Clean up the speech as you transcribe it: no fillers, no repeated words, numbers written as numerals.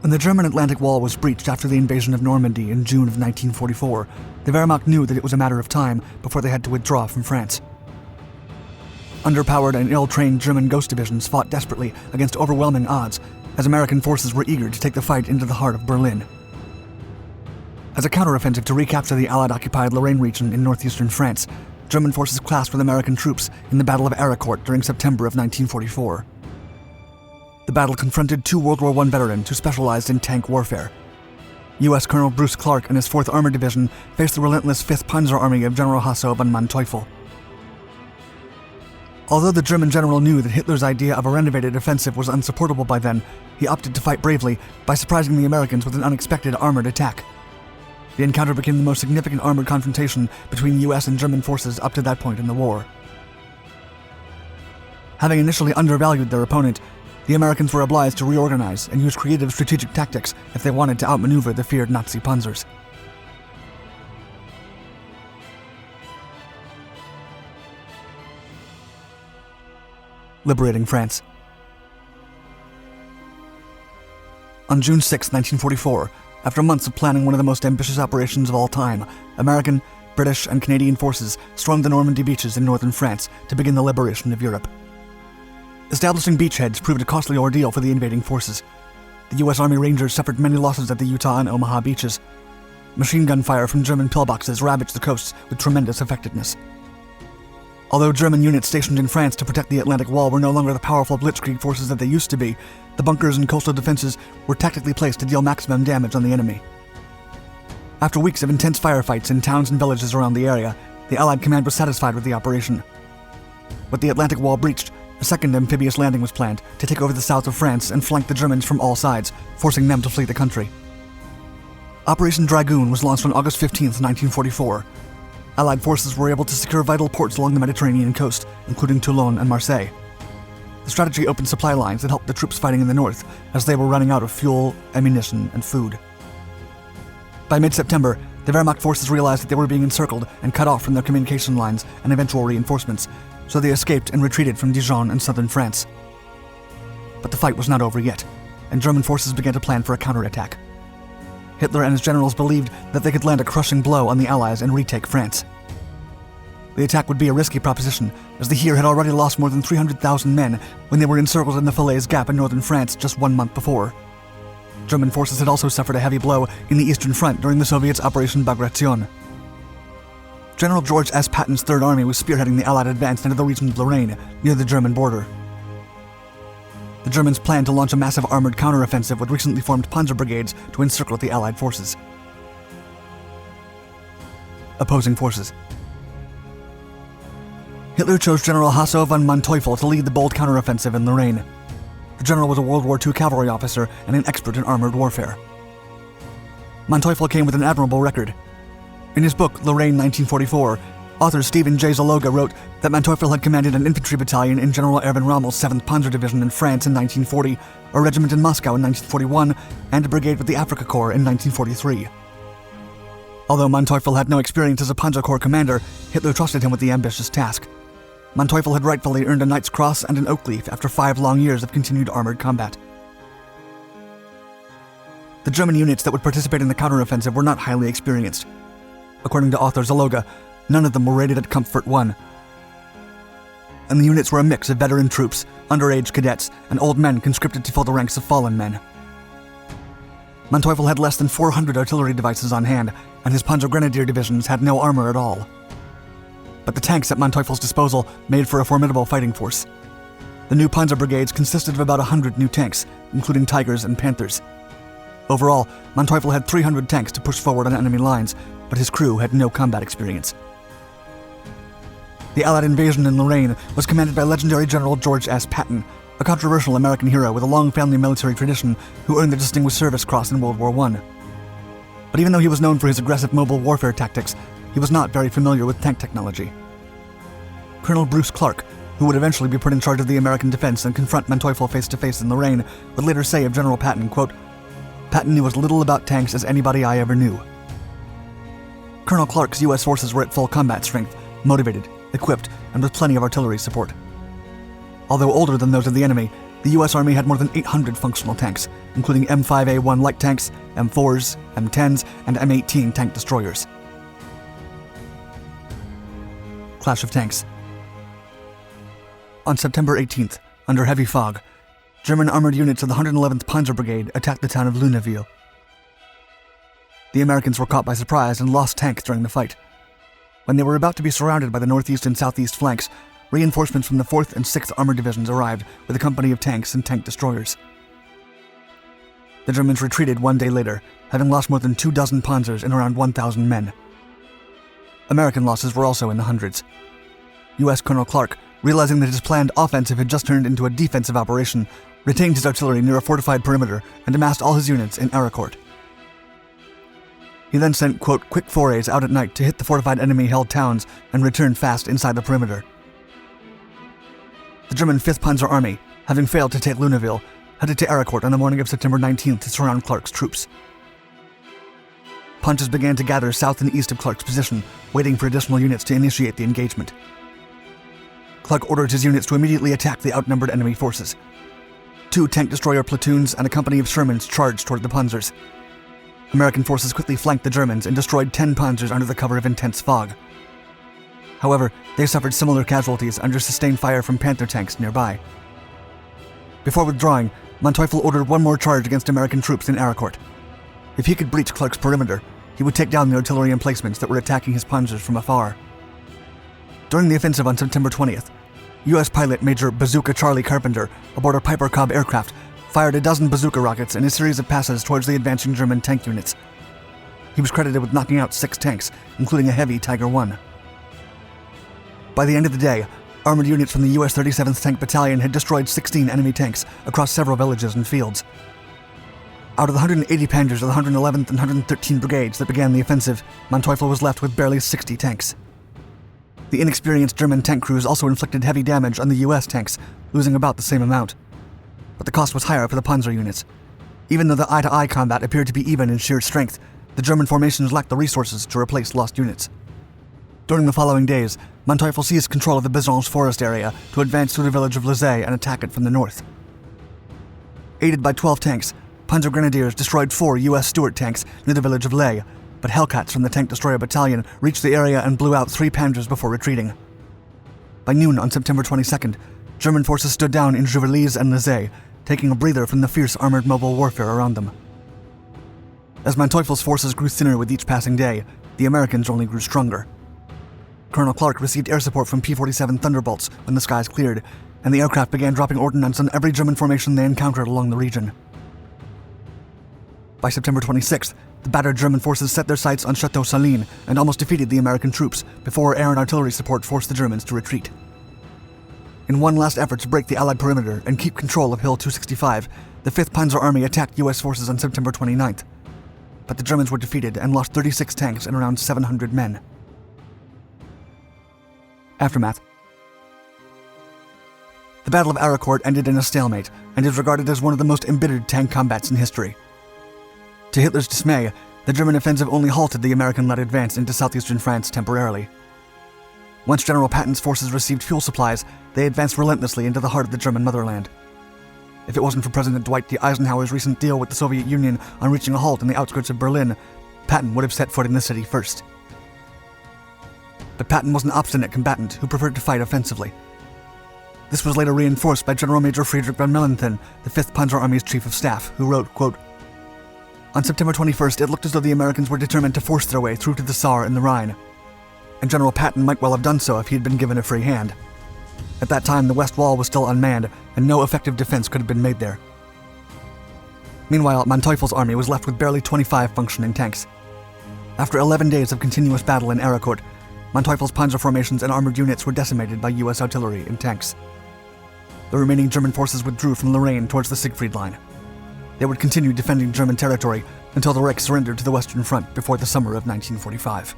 When the German Atlantic Wall was breached after the invasion of Normandy in June of 1944, the Wehrmacht knew that it was a matter of time before they had to withdraw from France. Underpowered and ill-trained German ghost divisions fought desperately against overwhelming odds, as American forces were eager to take the fight into the heart of Berlin. As a counteroffensive to recapture the Allied-occupied Lorraine region in northeastern France, German forces clashed with American troops in the Battle of Arracourt during September of 1944. The battle confronted two World War I veterans who specialized in tank warfare. U.S. Colonel Bruce Clarke and his 4th Armored Division faced the relentless 5th Panzer Army of General Hasso von Manteuffel. Although the German general knew that Hitler's idea of a renovated offensive was unsupportable by then, he opted to fight bravely by surprising the Americans with an unexpected armored attack. The encounter became the most significant armored confrontation between U.S. and German forces up to that point in the war. Having initially undervalued their opponent, the Americans were obliged to reorganize and use creative strategic tactics if they wanted to outmaneuver the feared Nazi panzers. Liberating France. On June 6, 1944, after months of planning one of the most ambitious operations of all time, American, British, and Canadian forces stormed the Normandy beaches in northern France to begin the liberation of Europe. Establishing beachheads proved a costly ordeal for the invading forces. The U.S. Army Rangers suffered many losses at the Utah and Omaha beaches. Machine gun fire from German pillboxes ravaged the coasts with tremendous effectiveness. Although German units stationed in France to protect the Atlantic Wall were no longer the powerful blitzkrieg forces that they used to be, the bunkers and coastal defenses were tactically placed to deal maximum damage on the enemy. After weeks of intense firefights in towns and villages around the area, the Allied command was satisfied with the operation. With the Atlantic Wall breached, a second amphibious landing was planned to take over the south of France and flank the Germans from all sides, forcing them to flee the country. Operation Dragoon was launched on August 15, 1944. Allied forces were able to secure vital ports along the Mediterranean coast, including Toulon and Marseille. The strategy opened supply lines that helped the troops fighting in the north, as they were running out of fuel, ammunition, and food. By mid-September, the Wehrmacht forces realized that they were being encircled and cut off from their communication lines and eventual reinforcements, so they escaped and retreated from Dijon and southern France. But the fight was not over yet, and German forces began to plan for a counterattack. Hitler and his generals believed that they could land a crushing blow on the Allies and retake France. The attack would be a risky proposition, as the Heer had already lost more than 300,000 men when they were encircled in the Falaise Gap in northern France just 1 month before. German forces had also suffered a heavy blow in the Eastern Front during the Soviets' Operation Bagration. General George S. Patton's Third Army was spearheading the Allied advance into the region of Lorraine, near the German border. The Germans planned to launch a massive armored counteroffensive with recently formed Panzer brigades to encircle the Allied forces. Opposing forces. Hitler chose General Hasso von Manteuffel to lead the bold counteroffensive in Lorraine. The general was a World War II cavalry officer and an expert in armored warfare. Manteuffel came with an admirable record. In his book, Lorraine 1944, author Stephen J. Zaloga wrote that Manteuffel had commanded an infantry battalion in General Erwin Rommel's 7th Panzer Division in France in 1940, a regiment in Moscow in 1941, and a brigade with the Afrika Korps in 1943. Although Manteuffel had no experience as a Panzer Corps commander, Hitler trusted him with the ambitious task. Manteuffel had rightfully earned a Knight's Cross and an Oak Leaf after 5 long years of continued armored combat. The German units that would participate in the counteroffensive were not highly experienced. According to author Zaloga, none of them were rated at Comfort 1. And the units were a mix of veteran troops, underage cadets, and old men conscripted to fill the ranks of fallen men. Manteuffel had less than 400 artillery devices on hand, and his Panzer Grenadier divisions had no armor at all. But the tanks at Manteuffel's disposal made for a formidable fighting force. The new Panzer brigades consisted of about 100 new tanks, including Tigers and Panthers. Overall, Manteuffel had 300 tanks to push forward on enemy lines, but his crew had no combat experience. The Allied invasion in Lorraine was commanded by legendary General George S. Patton, a controversial American hero with a long family military tradition who earned the Distinguished Service Cross in World War I. But even though he was known for his aggressive mobile warfare tactics, he was not very familiar with tank technology. Colonel Bruce Clarke, who would eventually be put in charge of the American defense and confront Manteuffel face-to-face in Lorraine, would later say of General Patton, quote, "Patton knew as little about tanks as anybody I ever knew." Colonel Clarke's U.S. forces were at full combat strength, motivated, equipped, and with plenty of artillery support. Although older than those of the enemy, The US Army had more than 800 functional tanks, including M5A1 light tanks, M4s, M10s, and M18 tank destroyers. Clash of tanks. On September 18th, under heavy fog, German armored units of the 111th Panzer Brigade attacked the town of Luneville. The Americans were caught by surprise and lost tanks during the fight. When they were about to be surrounded by the northeast and southeast flanks, reinforcements from the 4th and 6th Armored Divisions arrived with a company of tanks and tank destroyers. The Germans retreated one day later, having lost more than 24 Panzers and around 1,000 men. American losses were also in the hundreds. U.S. Colonel Clarke, realizing that his planned offensive had just turned into a defensive operation, retained his artillery near a fortified perimeter and amassed all his units in Arracourt. He then sent, quote, quick forays out at night to hit the fortified enemy-held towns and returned fast inside the perimeter. The German 5th Panzer Army, having failed to take Luneville, headed to Arracourt on the morning of September 19th to surround Clarke's troops. Punches began to gather south and east of Clarke's position, waiting for additional units to initiate the engagement. Clarke ordered his units to immediately attack the outnumbered enemy forces. 2 tank destroyer platoons and a company of Shermans charged toward the Panzers. American forces quickly flanked the Germans and destroyed 10 Panzers under the cover of intense fog. However, they suffered similar casualties under sustained fire from Panther tanks nearby. Before withdrawing, Manteuffel ordered one more charge against American troops in Arracourt. If he could breach Clarke's perimeter, he would take down the artillery emplacements that were attacking his Panzers from afar. During the offensive on September 20th, U.S. pilot Major Bazooka Charlie Carpenter, aboard a Piper Cub aircraft, fired a dozen bazooka rockets in a series of passes towards the advancing German tank units. He was credited with knocking out 6 tanks, including a heavy Tiger I. By the end of the day, armored units from the U.S. 37th Tank Battalion had destroyed 16 enemy tanks across several villages and fields. Out of the 180 Panzers of the 111th and 113 Brigades that began the offensive, Manteuffel was left with barely 60 tanks. The inexperienced German tank crews also inflicted heavy damage on the U.S. tanks, losing about the same amount. But the cost was higher for the Panzer units. Even though the eye-to-eye combat appeared to be even in sheer strength, the German formations lacked the resources to replace lost units. During the following days, Manteuffel seized control of the Bezons forest area to advance through the village of Lizay and attack it from the north. Aided by 12 tanks, Panzer Grenadiers destroyed 4 U.S. Stuart tanks near the village of Lay, but Hellcats from the Tank Destroyer Battalion reached the area and blew out 3 Panzers before retreating. By noon on September 22nd, German forces stood down in Juvisy and Lizay, taking a breather from the fierce armored mobile warfare around them. As Manteuffel's forces grew thinner with each passing day, the Americans only grew stronger. Colonel Clarke received air support from P-47 Thunderbolts when the skies cleared, and the aircraft began dropping ordnance on every German formation they encountered along the region. By September 26th, the battered German forces set their sights on Chateau Saline and almost defeated the American troops before air and artillery support forced the Germans to retreat. In one last effort to break the Allied perimeter and keep control of Hill 265, the 5th Panzer Army attacked U.S. forces on September 29th. But the Germans were defeated and lost 36 tanks and around 700 men. Aftermath. The Battle of Arracourt ended in a stalemate and is regarded as one of the most embittered tank combats in history. To Hitler's dismay, the German offensive only halted the American-led advance into southeastern France temporarily. Once General Patton's forces received fuel supplies, they advanced relentlessly into the heart of the German motherland. If it wasn't for President Dwight D. Eisenhower's recent deal with the Soviet Union on reaching a halt in the outskirts of Berlin, Patton would have set foot in the city first. But Patton was an obstinate combatant who preferred to fight offensively. This was later reinforced by General Major Friedrich von Mellenthin, the 5th Panzer Army's chief of staff, who wrote, quote, "On September 21st, it looked as though the Americans were determined to force their way through to the Saar and the Rhine. And General Patton might well have done so if he had been given a free hand. At that time, the West Wall was still unmanned, and no effective defense could have been made there." Meanwhile, Manteuffel's army was left with barely 25 functioning tanks. After 11 days of continuous battle in Arracourt, Manteuffel's panzer formations and armored units were decimated by U.S. artillery and tanks. The remaining German forces withdrew from Lorraine towards the Siegfried Line. They would continue defending German territory until the Reich surrendered to the Western Front before the summer of 1945.